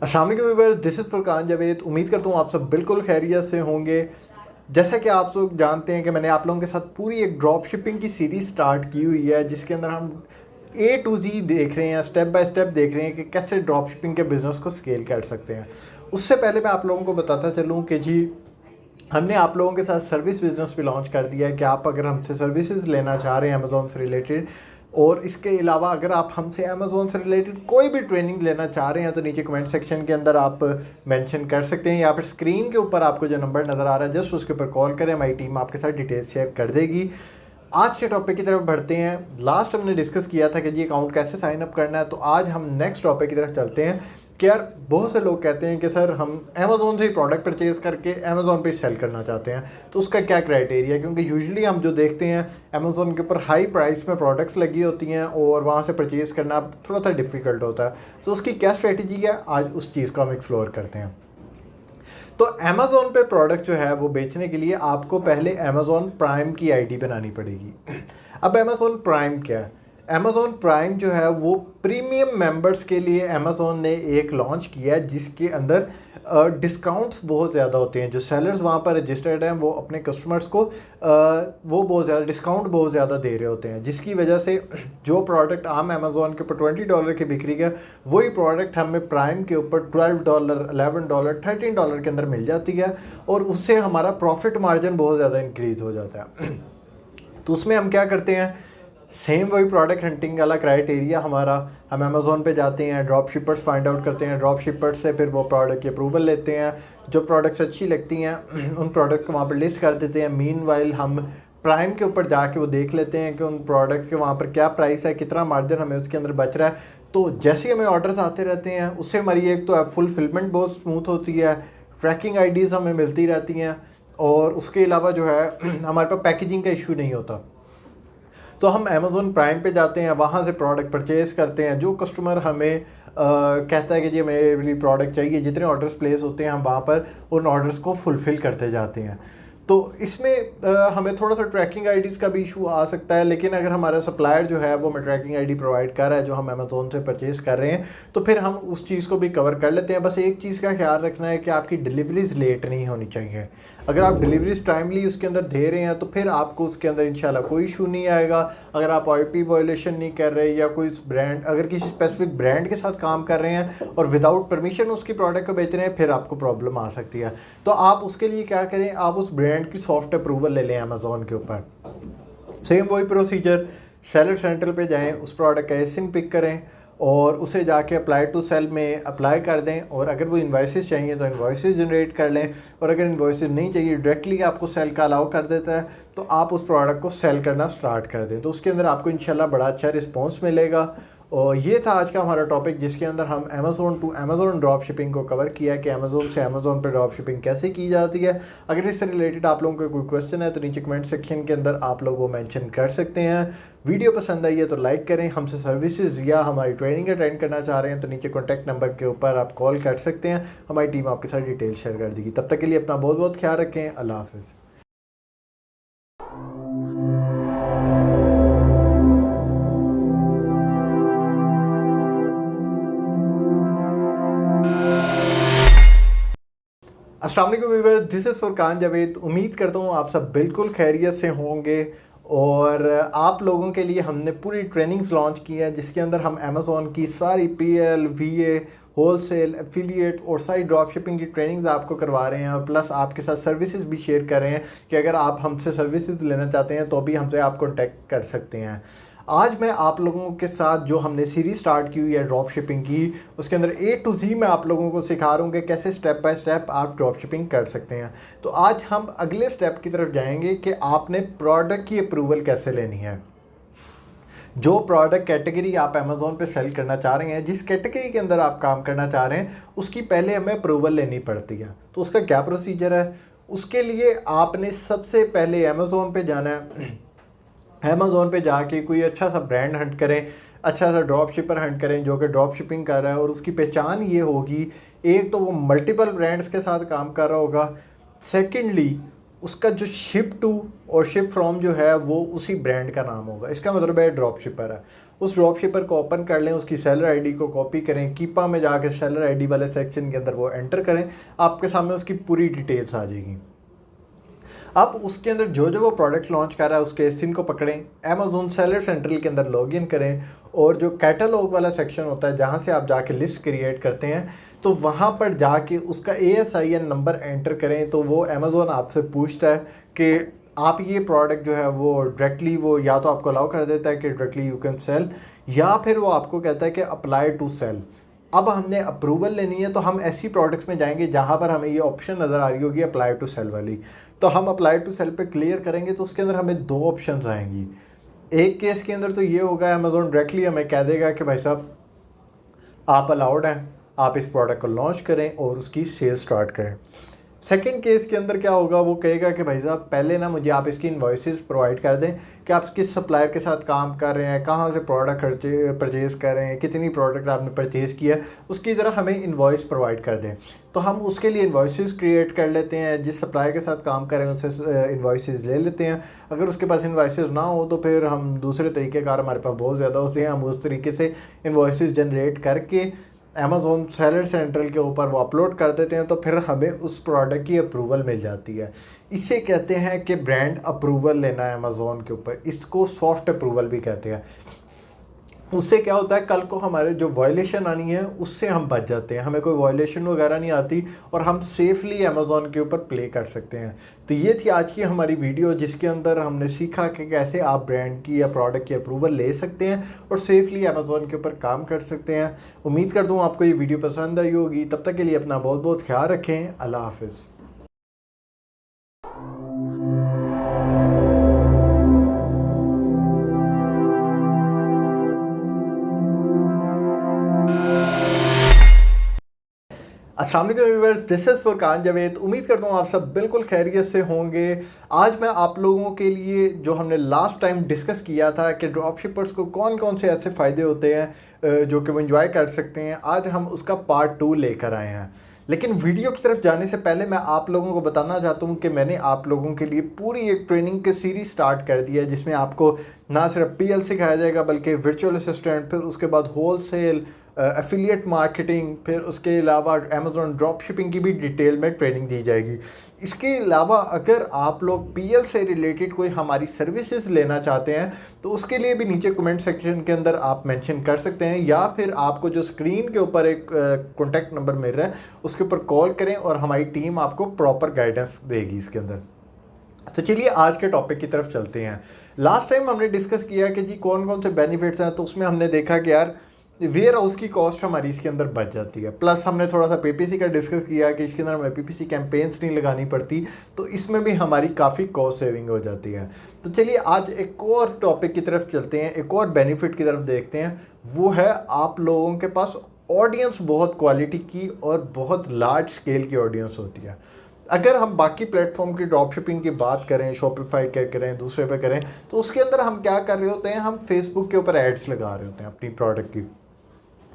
अस्सलाम वालेकुम viewers, this is Furqan Javed. उम्मीद करता हूँ आप सब बिल्कुल खैरियत से होंगे। जैसा कि आप सब जानते हैं कि मैंने आप लोगों के साथ पूरी एक ड्रॉप शिपिंग की सीरीज़ स्टार्ट की हुई है, जिसके अंदर हम A to Z देख रहे हैं, स्टेप बाय स्टेप देख रहे हैं कि कैसे ड्रॉप शिपिंग के बिज़नेस को स्केल कर सकते हैं। उससे पहले मैं आप लोगों को बताता चलूँ कि जी हमने आप लोगों के साथ सर्विस बिजनेस भी लॉन्च कर दिया है कि आप अगर हमसे सर्विसेज लेना चाह रहे हैं अमेज़ॉन से रिलेटेड, और इसके अलावा अगर आप हमसे अमेज़ॉन से रिलेटेड कोई भी ट्रेनिंग लेना चाह रहे हैं तो नीचे कमेंट सेक्शन के अंदर आप मेंशन कर सकते हैं। यहाँ पर स्क्रीन के ऊपर आपको जो नंबर नज़र आ रहा है जस्ट उसके ऊपर कॉल करें, हमारी टीम आपके साथ डिटेल्स शेयर कर देगी। आज के टॉपिक की तरफ बढ़ते हैं। लास्ट हमने डिस्कस किया था कि जी अकाउंट कैसे साइन अप करना है, तो आज हम नेक्स्ट टॉपिक की तरफ चलते हैं कि यार बहुत से लोग कहते हैं कि सर हम अमेज़ॉन से ही प्रोडक्ट परचेज़ करके अमेज़ॉन पे सेल करना चाहते हैं, तो उसका क्या क्राइटेरिया है? क्योंकि यूजुअली हम जो देखते हैं अमेज़ॉन के ऊपर हाई प्राइस में प्रोडक्ट्स लगी होती हैं और वहाँ से परचेज़ करना थोड़ा सा डिफ़िकल्ट होता है, तो उसकी क्या स्ट्रेटजी है आज उस चीज़ को हम एक्सप्लोर करते हैं। तो अमेज़ॉन पे प्रोडक्ट जो है वो बेचने के लिए आपको पहले अमेज़ॉन प्राइम की आईडी बनानी पड़ेगी। अब अमेज़ॉन प्राइम क्या है? अमेज़ॉन प्राइम जो है वो प्रीमियम मेंबर्स के लिए अमेज़ॉन ने एक लॉन्च किया है, जिसके अंदर डिस्काउंट्स बहुत ज़्यादा होते हैं। जो सेलर्स वहाँ पर रजिस्टर्ड हैं वो अपने कस्टमर्स को वो बहुत ज़्यादा डिस्काउंट बहुत ज़्यादा दे रहे होते हैं, जिसकी वजह से जो प्रोडक्ट आम अमेज़ॉन के ऊपर $20 की बिक्री का, वही प्रोडक्ट हमें प्राइम के ऊपर $12, $11, $13 के अंदर मिल जाती है, और उससे हमारा प्रॉफिट मार्जिन बहुत ज़्यादा इंक्रीज़ हो जाता है। तो उसमें हम क्या करते हैं, सेम वही प्रोडक्ट हंटिंग वाला क्राइटेरिया हमारा, हम अमेज़ॉन पे जाते हैं, ड्रॉप शिपर्स फाइंड आउट करते हैं, ड्रॉप शिपर्स से फिर वो प्रोडक्ट की अप्रूवल लेते हैं, जो प्रोडक्ट्स अच्छी लगती हैं उन प्रोडक्ट को वहाँ पर लिस्ट कर देते हैं। मीनवाइल हम प्राइम के ऊपर जाके वो देख लेते हैं कि उन प्रोडक्ट के वहाँ पर क्या प्राइस है, कितना मार्जिन हमें उसके अंदर बच रहा है। तो जैसे ही हमें ऑर्डर्स आते रहते हैं उससे हमारी एक तो फुलफिलमेंट बहुत स्मूथ होती है, ट्रैकिंग आईडीज़ हमें मिलती रहती हैं, और उसके अलावा जो है हमारे पास पैकेजिंग का इशू नहीं होता। तो हम अमेज़ॉन प्राइम पे जाते हैं, वहाँ से प्रोडक्ट परचेज़ करते हैं। जो कस्टमर हमें कहता है कि जी मेरे प्रोडक्ट चाहिए, जितने ऑर्डर्स प्लेस होते हैं हम वहाँ पर उन ऑर्डर्स को फुलफ़िल करते जाते हैं। तो इसमें हमें थोड़ा सा ट्रैकिंग आईडीज़ का भी इशू आ सकता है, लेकिन अगर हमारा सप्लायर जो है वो हमें ट्रैकिंग आईडी प्रोवाइड कर रहा है जो हम अमेज़ॉन से परचेज़ कर रहे हैं, तो फिर हम उस चीज़ को भी कवर कर लेते हैं। बस एक चीज़ का ख्याल रखना है कि आपकी डिलीवरीज लेट नहीं होनी चाहिए। अगर आप डिलीवरीज टाइमली उसके अंदर दे रहे हैं तो फिर आपको उसके अंदर इंशाल्लाह कोई इशू नहीं आएगा। अगर आप IP वायलेशन नहीं कर रहे, या कोई ब्रांड अगर किसी स्पेसिफिक ब्रांड के साथ काम कर रहे हैं और विदाउट परमिशन उसकी प्रोडक्ट को बेच रहे हैं, फिर आपको प्रॉब्लम आ सकती है। तो आप उसके लिए क्या करें, आप उस ब्रांड की सॉफ्ट अप्रूवल ले लें अमेज़ॉन के ऊपर। सेम वही प्रोसीजर, सेलर सेंटर पे जाएं, उस प्रोडक्ट का एसिन पिक करें और उसे जाके अप्लाई टू सेल में अप्लाई कर दें, और अगर वो इन्वाइसेस चाहिए तो इन्वाइसेस जनरेट कर लें, और अगर इन्वाइसेस नहीं चाहिए डायरेक्टली आपको सेल का अलाउ कर देता है तो आप उस प्रोडक्ट को सेल करना स्टार्ट कर दें। तो उसके अंदर आपको इंशाल्लाह बड़ा अच्छा रिस्पॉन्स मिलेगा। और ये था आज का हमारा टॉपिक, जिसके अंदर हम Amazon to Amazon drop shipping को कवर किया कि अमेज़ॉन से अमेज़ॉन पे ड्रॉप शिपिंग कैसे की जाती है। अगर इससे रिलेटेड आप लोगों का कोई क्वेश्चन है तो नीचे कमेंट सेक्शन के अंदर आप लोग वो मेंशन कर सकते हैं। वीडियो पसंद आई है तो लाइक करें। हमसे सर्विसेज या हमारी ट्रेनिंग अटेंड करना चाह रहे हैं तो नीचे कॉन्टैक्ट नंबर के ऊपर आप कॉल कर सकते हैं, हमारी टीम आपके साथ डिटेल शेयर कर देगी। तब तक के लिए अपना बहुत बहुत ख्याल रखें। अल्लाह हाफिज़। अस्सलाम वालेकुम viewers, this is Furqan Javed. उम्मीद करता हूँ आप सब बिल्कुल खैरियत से होंगे, और आप लोगों के लिए हमने पूरी ट्रेनिंग्स लॉन्च की है, जिसके अंदर हम अमेज़ॉन की सारी PL, VA, होलसेल, एफिलिएट और सारी ड्रॉप शिपिंग की ट्रेनिंग्स आपको करवा रहे हैं, और प्लस आपके साथ सर्विसेज भी शेयर कर रहे हैं कि अगर आप हमसे सर्विसेज लेना चाहते हैं तो भी हमसे आप कॉन्टैक्ट कर सकते हैं। आज मैं आप लोगों के साथ जो हमने सीरीज स्टार्ट की हुई है ड्रॉप शिपिंग की, उसके अंदर A to Z मैं आप लोगों को सिखा रहा हूँ कि कैसे स्टेप बाय स्टेप आप ड्रॉप शिपिंग कर सकते हैं। तो आज हम अगले स्टेप की तरफ जाएंगे कि आपने प्रोडक्ट की अप्रूवल कैसे लेनी है। जो प्रोडक्ट कैटेगरी आप अमेज़ॉन पे सेल करना चाह रहे हैं, जिस कैटेगरी के अंदर आप काम करना चाह रहे हैं, उसकी पहले हमें अप्रूवल लेनी पड़ती है। तो उसका क्या प्रोसीजर है? उसके लिए आपने सबसे पहले अमेज़ॉन पे जाना है। अमेज़ॉन पे जाके कोई अच्छा सा ब्रांड हंट करें, अच्छा सा ड्रॉप शिपर हंट करें जो कि ड्रॉप शिपिंग कर रहा है, और उसकी पहचान ये होगी, एक तो वो मल्टीपल ब्रांड्स के साथ काम कर रहा होगा, सेकेंडली उसका जो शिप टू और शिप फ्रॉम जो है वो उसी ब्रांड का नाम होगा। इसका मतलब है ड्रॉप शिपर है। उस ड्रॉप शिपर को ओपन कर लें, उसकी सेलर आईडी को कॉपी करें, कीपा में जाके सेलर आईडी वाले सेक्शन के अंदर वो एंटर करें, आपके सामने उसकी पूरी डिटेल्स आ जाएगी। अब उसके अंदर जो जो वो प्रोडक्ट लॉन्च कर रहा है उसके सिम को पकड़ें, अमेजोन सेलर सेंट्रल के अंदर लॉगिन करें और जो कैटलॉग वाला सेक्शन होता है जहाँ से आप जाके लिस्ट क्रिएट करते हैं, तो वहाँ पर जाके उसका ASIN नंबर एंटर करें। तो वो अमेजोन आपसे पूछता है कि आप ये प्रोडक्ट जो है वो डायरेक्टली, वो या तो आपको अलाउ कर देता है कि डायरेक्टली यू कैन सेल, या फिर वो आपको कहता है कि अप्लाई टू सेल। अब हमने अप्रूवल लेनी है तो हम ऐसी प्रोडक्ट्स में जाएंगे जहाँ पर हमें ये ऑप्शन नज़र आ रही होगी अप्लाई टू सेल वाली। तो हम अप्लाई टू सेल पे क्लियर करेंगे तो उसके अंदर हमें 2 ऑप्शंस आएंगी। एक केस के अंदर तो ये होगा अमेजोन डायरेक्टली हमें कह देगा कि भाई साहब आप अलाउड हैं, आप इस प्रोडक्ट को लॉन्च करें और उसकी सेल स्टार्ट करें। सेकंड केस के अंदर क्या होगा, वो कहेगा कि भाई साहब पहले ना मुझे आप इसकी इन्वॉइसेस प्रोवाइड कर दें कि आप किस सप्लायर के साथ काम कर रहे हैं, कहाँ से प्रोडक्ट परचेज़ कर रहे हैं, कितनी प्रोडक्ट आपने परचेज़ किया है, उसकी ज़रा हमें इन्वॉइस प्रोवाइड कर दें। तो हम उसके लिए इन्वॉइसेस क्रिएट कर लेते हैं, जिस सप्लायर के साथ काम कर रहे हैं उससे इन्वॉइसेस ले लेते हैं। अगर उसके पास इन्वॉइसेस ना हो तो फिर हम दूसरे तरीक़ेकार, हमारे पास बहुत ज़्यादा होते हैं, हम उस तरीके से इन्वॉइसेस जनरेट करके अमेज़ोन सेलर सेंट्रल के ऊपर वो अपलोड कर देते हैं। तो फिर हमें उस प्रोडक्ट की अप्रूवल मिल जाती है। इसे कहते हैं कि ब्रांड अप्रूवल लेना है अमेज़ोन के ऊपर, इसको सॉफ्ट अप्रूवल भी कहते हैं। उससे क्या होता है, कल को हमारे जो वायलेशन आनी है उससे हम बच जाते हैं, हमें कोई वायलेशन वगैरह नहीं आती और हम सेफली अमेज़ोन के ऊपर प्ले कर सकते हैं। तो ये थी आज की हमारी वीडियो, जिसके अंदर हमने सीखा कि कैसे आप ब्रांड की या प्रोडक्ट की अप्रूवल ले सकते हैं और सेफली अमेज़ोन के ऊपर काम कर सकते हैं। उम्मीद करता हूँ आपको ये वीडियो पसंद आई होगी। तब तक के लिए अपना बहुत बहुत ख्याल रखें। अल्लाह हाफिज़। अस्सलाम वालेकुम viewers, this is Furqan Javed. उम्मीद करता हूँ आप सब बिल्कुल खैरियत से होंगे। आज मैं आप लोगों के लिए जो हमने लास्ट टाइम डिस्कस किया था कि ड्रॉप शिपर्स को कौन कौन से ऐसे फ़ायदे होते हैं जो कि वो इंजॉय कर सकते हैं, आज हम उसका पार्ट 2 लेकर आए हैं। लेकिन वीडियो की तरफ जाने से पहले मैं आप लोगों को बताना चाहता हूँ कि मैंने आप लोगों के लिए पूरी एक ट्रेनिंग की सीरीज़ स्टार्ट कर दी है, जिसमें आपको ना सिर्फ PL सिखाया जाएगा बल्कि वर्चुअल असिस्टेंट, फिर उसके बाद होलसेल, एफिलिएट मार्केटिंग, फिर उसके अलावा अमेज़ॉन ड्रॉप शिपिंग की भी डिटेल में ट्रेनिंग दी जाएगी। इसके अलावा अगर आप लोग PL से रिलेटेड कोई हमारी सर्विसेज लेना चाहते हैं तो उसके लिए भी नीचे कमेंट सेक्शन के अंदर आप मेंशन कर सकते हैं, या फिर आपको जो स्क्रीन के ऊपर एक कॉन्टैक्ट नंबर मिल रहा है उसके ऊपर कॉल करें और हमारी टीम आपको प्रॉपर गाइडेंस देगी इसके अंदर। तो चलिए आज के टॉपिक की तरफ चलते हैं। लास्ट टाइम हमने डिस्कस किया कि जी कौन कौन से बेनिफिट्स हैं, तो उसमें हमने देखा कि यार वेयर हाउस की कॉस्ट हमारी इसके अंदर बच जाती है। प्लस हमने थोड़ा सा PPC का डिस्कस किया कि इसके अंदर हमें PPC कैंपेन्स नहीं लगानी पड़ती, तो इसमें भी हमारी काफ़ी कॉस्ट सेविंग हो जाती है। तो चलिए आज एक और टॉपिक की तरफ चलते हैं, एक और बेनिफिट की तरफ देखते हैं। वो है आप लोगों के पास ऑडियंस बहुत क्वालिटी की और बहुत लार्ज स्केल की ऑडियंस होती है। अगर हम बाकी प्लेटफॉर्म की ड्रॉप शिपिंग की बात करें, शॉपिफाई के करें, दूसरे पे करें, तो उसके अंदर हम क्या कर रहे होते हैं, हम फेसबुक के ऊपर एड्स लगा रहे होते हैं अपनी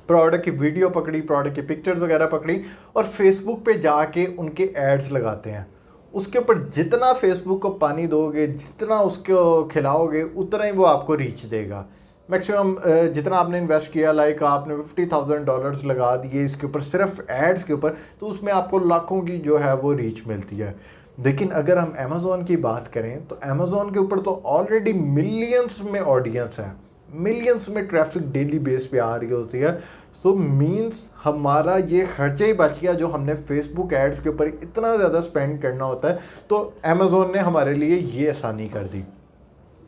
प्रोडक्ट की वीडियो पकड़ी, प्रोडक्ट की पिक्चर्स वगैरह पकड़ी और फेसबुक पे जाके उनके एड्स लगाते हैं। उसके ऊपर जितना फेसबुक को पानी दोगे, जितना उसको खिलाओगे, उतना ही वो आपको रीच देगा। मैक्सिमम जितना आपने इन्वेस्ट किया, लाइक आपने $50,000 लगा दिए इसके ऊपर, सिर्फ एड्स के ऊपर, तो उसमें आपको लाखों की जो है वो रीच मिलती है। लेकिन अगर हम अमेज़ोन की बात करें तो अमेज़ोन के ऊपर तो ऑलरेडी मिलियंस में ऑडियंस है, मिलियंस में ट्रैफिक डेली बेस पे आ रही होती है। तो मीन्स हमारा ये खर्चा ही बच गया जो हमने फेसबुक एड्स के ऊपर इतना ज़्यादा स्पेंड करना होता है। तो अमेज़ोन ने हमारे लिए ये आसानी कर दी,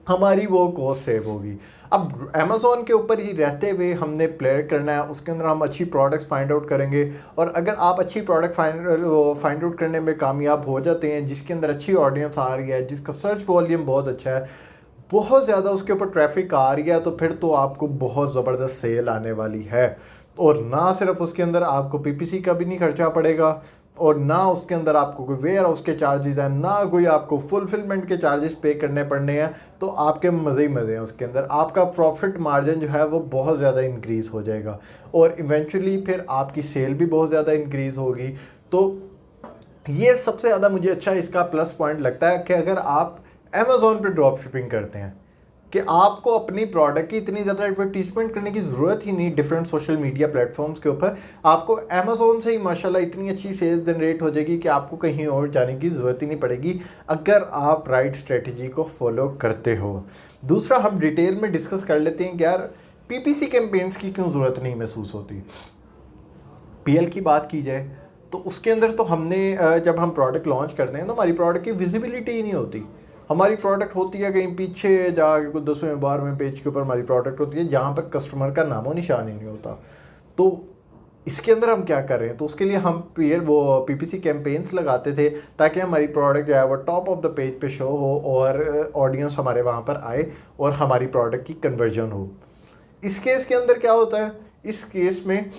हमारी वो कॉस्ट सेव होगी। अब अमेज़ोन के ऊपर ही रहते हुए हमने प्ले करना है, उसके अंदर हम अच्छी प्रोडक्ट्स फाइंड आउट करेंगे। और अगर आप अच्छी प्रोडक्ट फाइंड आउट करने में कामयाब हो जाते हैं, जिसके अंदर अच्छी ऑडियंस आ रही है, जिसका सर्च वॉल्यूम बहुत अच्छा है, बहुत ज़्यादा उसके ऊपर ट्रैफिक आ रही है, तो फिर तो आपको बहुत ज़बरदस्त सेल आने वाली है। और ना सिर्फ उसके अंदर आपको PPC का भी नहीं खर्चा पड़ेगा, और ना उसके अंदर आपको कोई वेयर हाउस के चार्जेस हैं, ना कोई आपको फुलफिलमेंट के चार्जेस पे करने पड़ने हैं। तो आपके मज़े ही मज़े हैं उसके अंदर, आपका प्रॉफिट मार्जिन जो है वो बहुत ज़्यादा इंक्रीज़ हो जाएगा और इवेंचुअली फिर आपकी सेल भी बहुत ज़्यादा इंक्रीज़ होगी। तो ये सबसे ज़्यादा मुझे अच्छा इसका प्लस पॉइंट लगता है कि अगर आप अमेज़ोन पे ड्रॉप शिपिंग करते हैं कि आपको अपनी प्रोडक्ट की इतनी ज़्यादा एडवर्टीजमेंट करने की ज़रूरत ही नहीं डिफरेंट सोशल मीडिया प्लेटफॉर्म्स के ऊपर। आपको अमेज़ोन से ही माशाल्लाह इतनी अच्छी सेल्स जनरेट हो जाएगी कि आपको कहीं और जाने की ज़रूरत ही नहीं पड़ेगी अगर आप राइट स्ट्रेटजी को फॉलो करते हो। दूसरा, हम डिटेल में डिस्कस कर लेते हैं कि यार पीपीसी कैंपेन्स की क्यों ज़रूरत नहीं महसूस होती। पीएल की बात की जाए तो उसके अंदर तो हमने जब हम प्रोडक्ट लॉन्च करते हैं तो हमारी प्रोडक्ट की विजिबिलिटी ही नहीं होती। हमारी प्रोडक्ट होती है कहीं पीछे जाके कुछ 10वें 12वें पेज के ऊपर हमारी प्रोडक्ट होती है जहाँ पर कस्टमर का नामो निशान ही नहीं होता। तो इसके अंदर हम क्या कर रहे हैं, तो उसके लिए हम पीपीसी कैंपेन्स लगाते थे ताकि हमारी प्रोडक्ट जो है वो टॉप ऑफ द पेज पे शो हो और ऑडियंस हमारे वहाँ पर आए और हमारी प्रोडक्ट की कन्वर्जन हो। इस केस के अंदर क्या होता है, इस केस में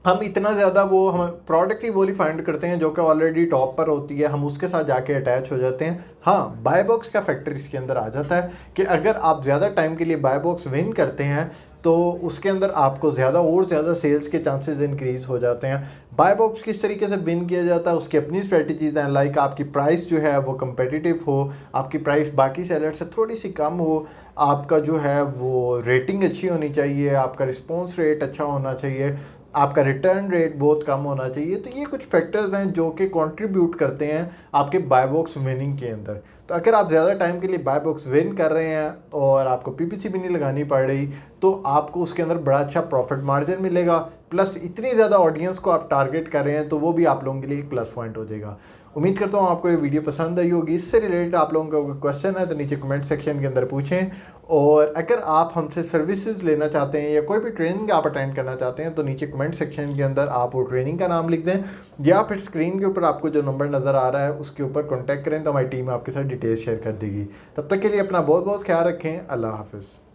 हम इतना ज़्यादा हम प्रोडक्ट ही वही फाइंड करते हैं जो कि ऑलरेडी टॉप पर होती है, हम उसके साथ जाके अटैच हो जाते हैं। हाँ, बाय बॉक्स का फैक्टर इसके अंदर आ जाता है कि अगर आप ज़्यादा टाइम के लिए बाय बॉक्स विन करते हैं तो उसके अंदर आपको ज़्यादा और ज़्यादा सेल्स के चांसेस इंक्रीज़ हो जाते हैं। बाय बॉक्स किस तरीके से विन किया जाता है, उसकी अपनी स्ट्रेटजीज़ हैं। लाइक आपकी प्राइस जो है वो कंपेटिटिव हो, आपकी प्राइस बाकी सेलर से थोड़ी सी कम हो, आपका जो है वो रेटिंग अच्छी होनी चाहिए, आपका रिस्पॉन्स रेट अच्छा होना चाहिए, आपका रिटर्न रेट बहुत कम होना चाहिए। तो ये कुछ फैक्टर्स हैं जो कि कंट्रीब्यूट करते हैं आपके बाय बॉक्स विनिंग के अंदर। तो अगर आप ज़्यादा टाइम के लिए बाय बॉक्स विन कर रहे हैं और आपको पीपीसी भी नहीं लगानी पड़ रही तो आपको उसके अंदर बड़ा अच्छा प्रॉफिट मार्जिन मिलेगा। प्लस इतनी ज़्यादा ऑडियंस को आप टारगेट कर रहे हैं तो वो भी आप लोगों के लिए एक प्लस पॉइंट हो जाएगा। उम्मीद करता हूँ आपको ये वीडियो पसंद आई होगी। इससे रिलेटेड आप लोगों का कोई क्वेश्चन है तो नीचे कमेंट सेक्शन के अंदर पूछें, और अगर आप हमसे सर्विसेज लेना चाहते हैं या कोई भी ट्रेनिंग आप अटेंड करना चाहते हैं तो नीचे कमेंट सेक्शन के अंदर आप वो ट्रेनिंग का नाम लिख दें या फिर स्क्रीन के ऊपर आपको जो नंबर नज़र आ रहा है उसके ऊपर कॉन्टैक्ट करें तो हमारी टीम आपके साथ डिटेल्स शेयर कर देगी। तब तक के लिए अपना बहुत बहुत ख्याल रखें। अल्लाह हाफिज़।